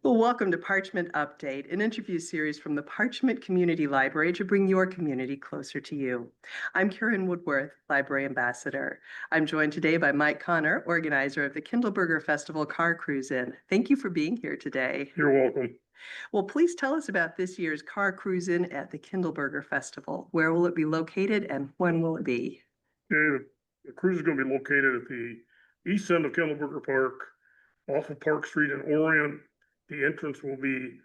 Well, welcome to Parchment Update, an interview series from the Parchment Community Library to bring your community closer to you. I'm Karen Woodworth, Library Ambassador. I'm joined today by Mike Connor, organizer of the Kindleberger Festival Car Cruise In. Thank you for being here today. You're welcome. Well, please tell us about this year's Car Cruise In at the Kindleberger Festival. Where will it be located and when will it be? Okay, the cruise is going to be located at the east end of Kindleberger Park, off of Park Street in Orient. The entrance will be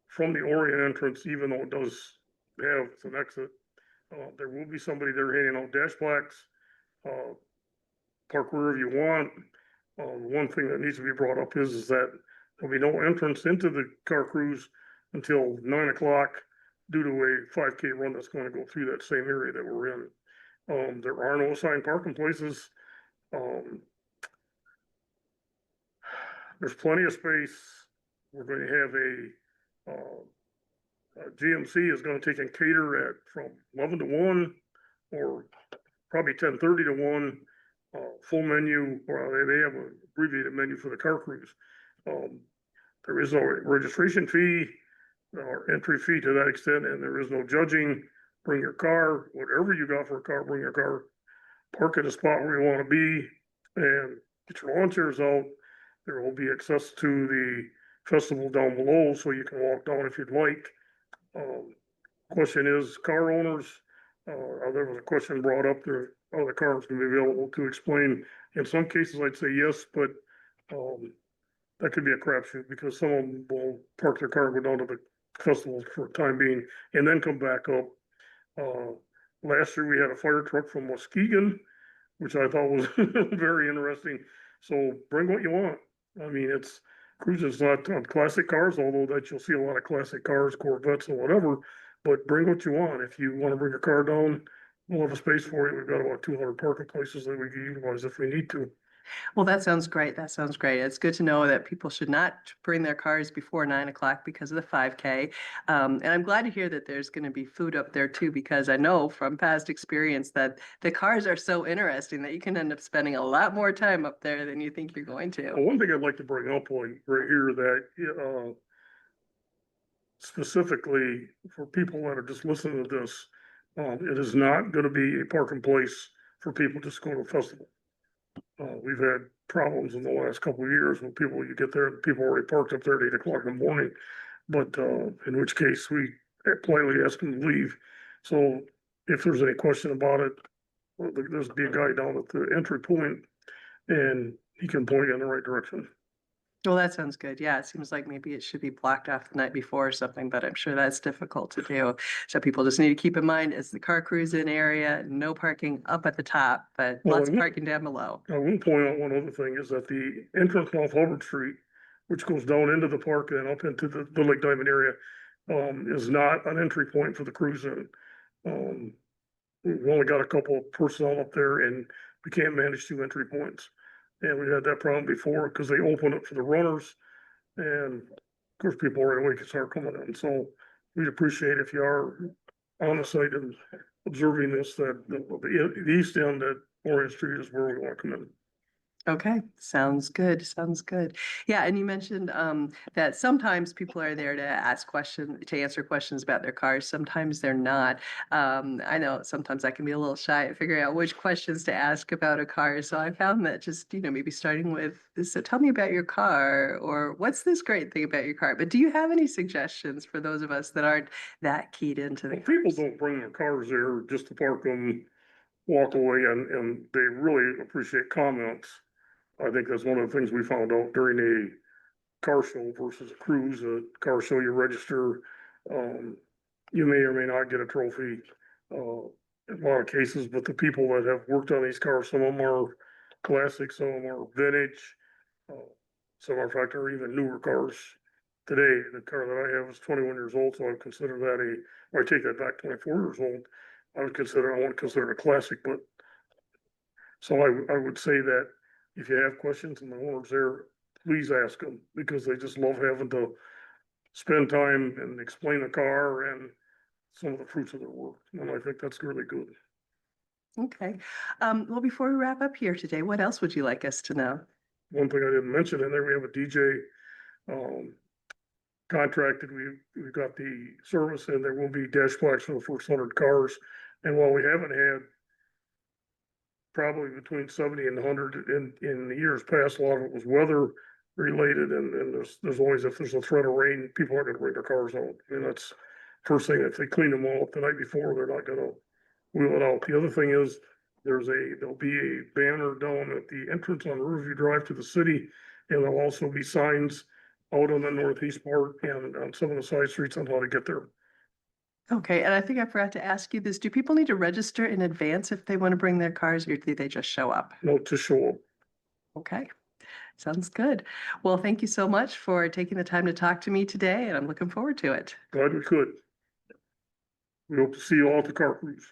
from the Orient entrance, even though it does have an exit. There will be somebody there handing out dash plaques. Park wherever you want. One thing that needs to be brought up is that there'll be no entrance into the car cruise until 9 o'clock due to a 5K run that's going to go through that same area that we're in. There are no assigned parking places. There's plenty of space. We're going to have GMC is going to take and cater at from 11 to 1 or probably 10:30 to 1. Full menu, or they have an abbreviated menu for the car cruise. There is no registration fee or entry fee to that extent, and there is no judging. Bring your car, whatever you got for a car, bring your car, park at a spot where you want to be, and get your lawn chairs out. There will be access to the festival down below, so you can walk down if you'd like. Question is, car owners, there was a question brought up there, are the cars going to be available to explain? In some cases, I'd say yes, but that could be a crapshoot because some of them will park their car and go down to the festival for the time being and then come back up. Last year we had a fire truck from Muskegon, which I thought was very interesting. So bring what you want. I mean, cruises not on classic cars, although that you'll see a lot of classic cars, Corvettes and whatever, but bring what you want. If you want to bring your car down, we'll have a space for it. We've got about 200 parking places that we can utilize if we need to. Well, that sounds great. That sounds great. It's good to know that people should not bring their cars before 9 o'clock because of the 5K. And I'm glad to hear that there's going to be food up there too, because I know from past experience that the cars are so interesting that you can end up spending a lot more time up there than you think you're going to. Well, one thing I'd like to bring up right here that specifically for people that are just listening to this, it is not going to be a parking place for people just going to a festival. We've had problems in the last couple of years when you get there, people already parked up there at 8 o'clock in the morning. But in which case we politely ask them to leave. So if there's any question about it, there's be a guy down at the entry point and he can point you in the right direction. Well, that sounds good. Yeah, it seems like maybe it should be blocked off the night before or something, but I'm sure that's difficult to do. So people just need to keep in mind as the car cruise in area, no parking up at the top, but lots of parking down below. I will point out one other thing is that the entrance off Hubbard Street, which goes down into the park and up into the Lake Diamond area, is not an entry point for the cruise in. We've only got a couple of personnel up there and we can't manage 2 entry points. And we had that problem before because they opened it for the runners. And of course, people right away can start coming in. So we'd appreciate if you are on the site and observing this, that the east end at Orient Street is where we want to come in. Okay, sounds good. Sounds good. Yeah, and you mentioned that sometimes people are there to answer questions about their cars. Sometimes they're not. I know sometimes I can be a little shy at figuring out which questions to ask about a car. So I found that just, maybe starting with, so tell me about your car, or what's this great thing about your car? But do you have any suggestions for those of us that aren't that keyed into the people don't bring their cars there just to park them, walk away, and they really appreciate comments. I think that's one of the things we found out during a car show versus a cruise. A car show, you register, you may or may not get a trophy, in a lot of cases, but the people that have worked on these cars, some of them are classic, some of them are vintage. Some in fact are even newer cars today. The car that I have is 21 years old, so I consider that I take that back, 24 years old. I wouldn't consider it a classic, but so I would say that if you have questions and the owner's there, please ask them because they just love having to spend time and explain the car and some of the fruits of their work. And I think that's really good. Okay. Well, before we wrap up here today, what else would you like us to know? One thing I didn't mention in there, we have a DJ contracted, we got the service, and there will be dash plaques for the first 100 cars. And while we haven't had probably between 70 and 100 in the years past, a lot of it was weather related, and there's always, if there's a threat of rain, people aren't gonna bring their cars out. And that's first thing, if they clean them all up the night before, they're not gonna wheel it out. The other thing is, there'll be a banner down at the entrance on Riverview Drive to the city, and there'll also be signs out on the northeast part and on some of the side streets on how to get there. Okay, and I think I forgot to ask you this. Do people need to register in advance if they want to bring their cars, or do they just show up? Note to show up. Okay, sounds good. Well, thank you so much for taking the time to talk to me today, and I'm looking forward to it. Glad we could. We hope to see you all at the car cruise.